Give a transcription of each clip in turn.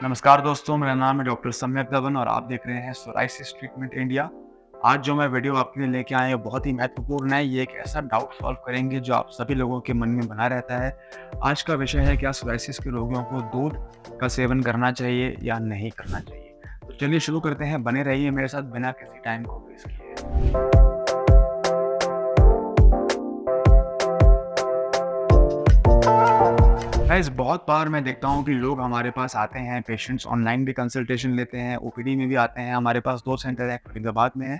नमस्कार दोस्तों, मेरा नाम है डॉक्टर सम्यक दवन और आप देख रहे हैं सोराइसिस ट्रीटमेंट इंडिया। आज जो मैं वीडियो आपके लिए लेके आए हैं बहुत ही महत्वपूर्ण है। ये एक ऐसा डाउट सॉल्व करेंगे जो आप सभी लोगों के मन में बना रहता है। आज का विषय है, क्या सोराइसिस के रोगियों को दूध का सेवन करना चाहिए या नहीं करना चाहिए। तो चलिए शुरू करते हैं, बने रहिए मेरे साथ बिना किसी टाइम को वेस्ट किए। गाइस, बहुत बार मैं देखता हूँ कि लोग हमारे पास आते हैं, पेशेंट्स ऑनलाइन भी कंसल्टेशन लेते हैं, ओपीडी में भी आते हैं। हमारे पास 2 सेंटर हैं, एक फरीदाबाद में है,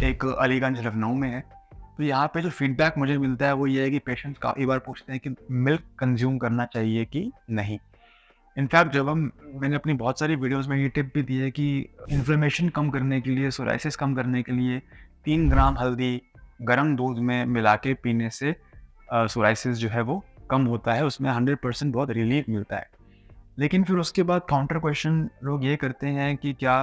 एक अलीगंज लखनऊ में है। तो यहाँ पे जो फीडबैक मुझे मिलता है वो ये है कि पेशेंट्स काफ़ी बार पूछते हैं कि मिल्क कंज़्यूम करना चाहिए कि नहीं। इनफैक्ट मैंने अपनी बहुत सारी वीडियोज़ में ये टिप भी दी है कि इन्फ्लेमेशन कम करने के लिए, सोराइसिस कम करने के लिए 3 ग्राम हल्दी गर्म दूध में मिला के पीने से सोराइसिस जो है वो कम होता है, उसमें 100% बहुत रिलीफ मिलता है। लेकिन फिर उसके बाद काउंटर क्वेश्चन लोग ये करते हैं कि क्या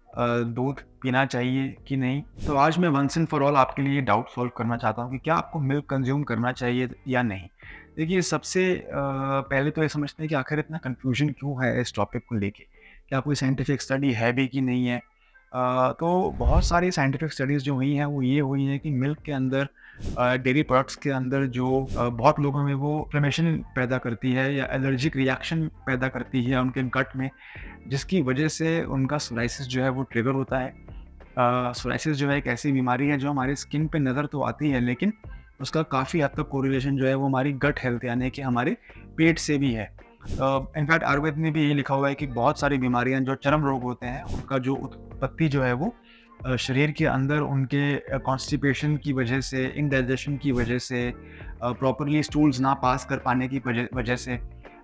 दूध पीना चाहिए कि नहीं। तो आज मैं वंस एंड फॉर ऑल आपके लिए डाउट सॉल्व करना चाहता हूँ कि क्या आपको मिल्क कंज्यूम करना चाहिए या नहीं। देखिए, सबसे पहले तो ये समझते हैं कि आखिर इतना कन्फ्यूजन क्यों है इस टॉपिक को लेके। क्या कोई साइंटिफिक स्टडी है भी कि नहीं है। तो बहुत सारी साइंटिफिक स्टडीज़ जो हुई हैं वो ये हुई हैं कि मिल्क के अंदर, डेयरी प्रोडक्ट्स के अंदर जो बहुत लोगों में वो इन्फ्लेमेशन पैदा करती है या एलर्जिक रिएक्शन पैदा करती है उनके गट में, जिसकी वजह से उनका सोराइसिस जो है वो ट्रिगर होता है। सोराइसिस जो है एक ऐसी बीमारी है जो हमारे स्किन पे नज़र तो आती है, लेकिन उसका काफ़ी हद तक कोरिलेशन जो है वो हमारी गट हेल्थ यानी कि हमारे पेट से भी है। इनफैक्ट आयुर्वेद में भी ये लिखा हुआ है कि बहुत सारी बीमारियां जो चर्म रोग होते हैं उनका जो उत्पत्ति जो है वो शरीर के अंदर उनके कॉन्स्टिपेशन की वजह से, इनडाइजेशन की वजह से, प्रॉपरली स्टूल्स ना पास कर पाने की वजह से।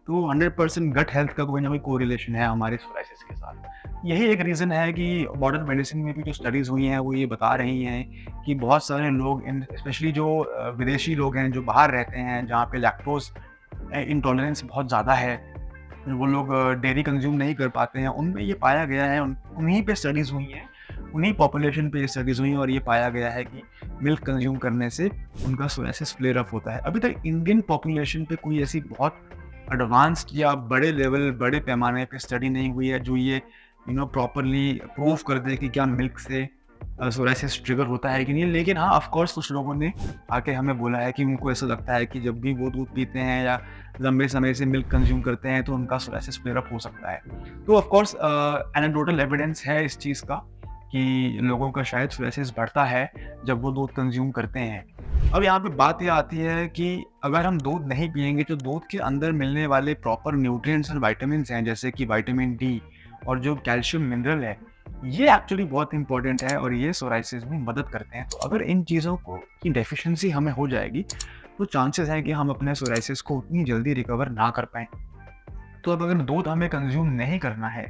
तो 100% गट हेल्थ का कोई ना कोई कोरिलेशन है हमारे सोराइसिस के साथ। यही एक रीज़न है कि मॉडर्न मेडिसिन में भी जो स्टडीज़ हुई हैं वो ये बता रही हैं कि बहुत सारे लोग, स्पेशली जो विदेशी लोग हैं जो बाहर रहते हैं, जहाँ पे लैक्टोज इंटॉलरेंस बहुत ज़्यादा है, वो लोग डेयरी कंज्यूम नहीं कर पाते हैं, उनमें ये पाया गया है, उन्हीं पे स्टडीज़ हुई हैं, उन्हीं पॉपुलेशन पे ये स्टडीज़ हुई हैं और ये पाया गया है कि मिल्क कंज्यूम करने से उनका सोराइसिस फ्लेयर अप होता है। अभी तक इंडियन पॉपुलेशन पे कोई ऐसी बहुत एडवांस्ड या बड़े लेवल, बड़े पैमाने पे स्टडी नहीं हुई है जो ये प्रॉपरली प्रूव कर दे कि क्या मिल्क से सोराइसिस ट्रिगर होता है कि नहीं। लेकिन हाँ, ऑफ कोर्स कुछ लोगों ने आके हमें बोला है कि उनको ऐसा लगता है कि जब भी वो दूध पीते हैं या लंबे समय से मिल्क कंज्यूम करते हैं तो उनका सोराइसिस फ्लेयर अप हो सकता है। तो ऑफ कोर्स एनेक्डोटल एविडेंस है इस चीज़ का कि लोगों का शायद सोराइसिस बढ़ता है जब वो दूध कंज्यूम करते हैं। अब यहाँ पे बात ये आती है कि अगर हम दूध नहीं पिएंगे तो दूध के अंदर मिलने वाले प्रॉपर न्यूट्रिएंट्स और विटामिन्स हैं, जैसे कि विटामिन डी और जो कैल्शियम मिनरल है, ये एक्चुअली बहुत इंपॉर्टेंट है और ये सोराइसिस में मदद करते हैं। तो अगर इन चीज़ों को की डेफिशिएंसी हमें हो जाएगी तो चांसेस है कि हम अपने सोराइसिस को उतनी जल्दी रिकवर ना कर पाएँ। तो अब अगर दूध हमें कंज्यूम नहीं करना है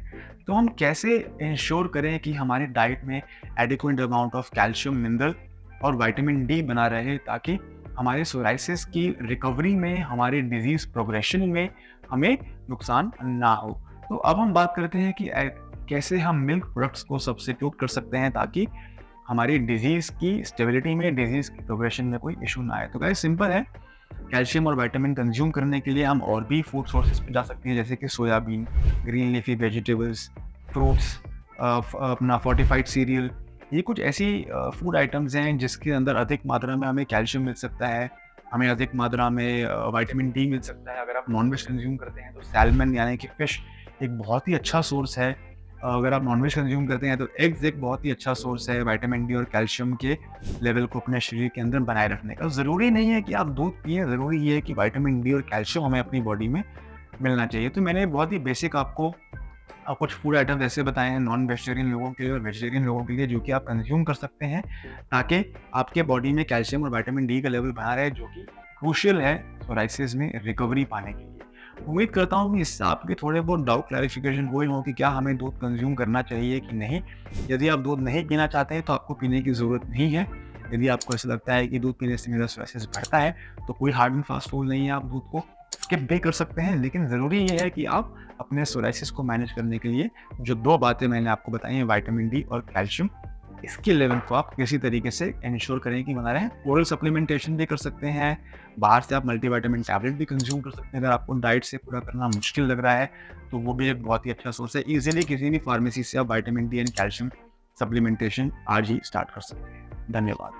तो हम कैसे इंश्योर करें कि हमारी डाइट में adequate amount of calcium, mineral और विटामिन डी बना रहे, ताकि हमारे सोराइसिस की रिकवरी में, हमारे डिजीज़ प्रोग्रेशन में हमें नुकसान ना हो। तो अब हम बात करते हैं कि कैसे हम मिल्क प्रोडक्ट्स को सब्स्टिट्यूट कर सकते हैं ताकि हमारी डिजीज़ की स्टेबिलिटी में, डिजीज़ की प्रोग्रेशन में कोई इशू ना आए। तो गाइस, सिंपल है। कैल्शियम और विटामिन कंज्यूम करने के लिए हम और भी फूड सोर्सेज पे जा सकते हैं, जैसे कि soybean, green leafy vegetables, fruits, अपना फोर्टिफाइड सीरियल। ये कुछ ऐसी फूड आइटम्स हैं जिसके अंदर अधिक मात्रा में हमें कैल्शियम मिल सकता है, हमें अधिक मात्रा में विटामिन डी मिल सकता है। अगर आप नॉनवेज कंज्यूम करते हैं तो सैल्मन यानी कि फ़िश एक बहुत ही अच्छा सोर्स है। अगर आप नॉनवेज कंज्यूम करते हैं तो एग्स एक बहुत ही अच्छा सोर्स है विटामिन डी और कैल्शियम के लेवल को अपने शरीर के अंदर बनाए रखने का। ज़रूरी नहीं है कि आप दूध पिएँ, ज़रूरी ये है कि विटामिन डी और कैल्शियम हमें अपनी बॉडी में मिलना चाहिए। तो मैंने बहुत ही बेसिक आपको कुछ फूड आइटम्स ऐसे बताए हैं नॉन वेजिटेरियन लोगों के लिए और वेजिटेरियन लोगों के लिए, जो कि आप कंज्यूम कर सकते हैं ताकि आपके बॉडी में कैल्शियम और विटामिन डी का लेवल बना रहे, जो कि क्रूशियल है सोराइसिस में रिकवरी पाने के लिए। उम्मीद करता हूँ कि इससे आपके थोड़े बहुत डाउट क्लैरिफिकेशन हुए हों कि क्या हमें दूध कंज्यूम करना चाहिए कि नहीं। यदि आप दूध नहीं पीना चाहते हैं तो आपको पीने की ज़रूरत नहीं है। यदि आपको ऐसा लगता है कि दूध पीने से मेरा सोराइसिस बढ़ता है तो कोई हार्ड एंड फास्ट रूल नहीं है, आप दूध को स्किप भी कर सकते हैं। लेकिन ज़रूरी ये है कि आप अपने सोराइसिस को मैनेज करने के लिए जो 2 बातें मैंने आपको बताई हैं, विटामिन डी और कैल्शियम, इसके लेवल को आप किसी तरीके से इंश्योर करें कि बना रहें। ओरल सप्लीमेंटेशन भी कर सकते हैं, बाहर से आप मल्टीविटामिन टैबलेट भी कंज्यूम कर सकते हैं। अगर आपको डाइट से पूरा करना मुश्किल लग रहा है, तो वो भी एक बहुत ही अच्छा सोर्स है। ईज़िली किसी भी फार्मेसी से आप vitamin D and calcium supplementation आज ही स्टार्ट कर सकते हैं। धन्यवाद।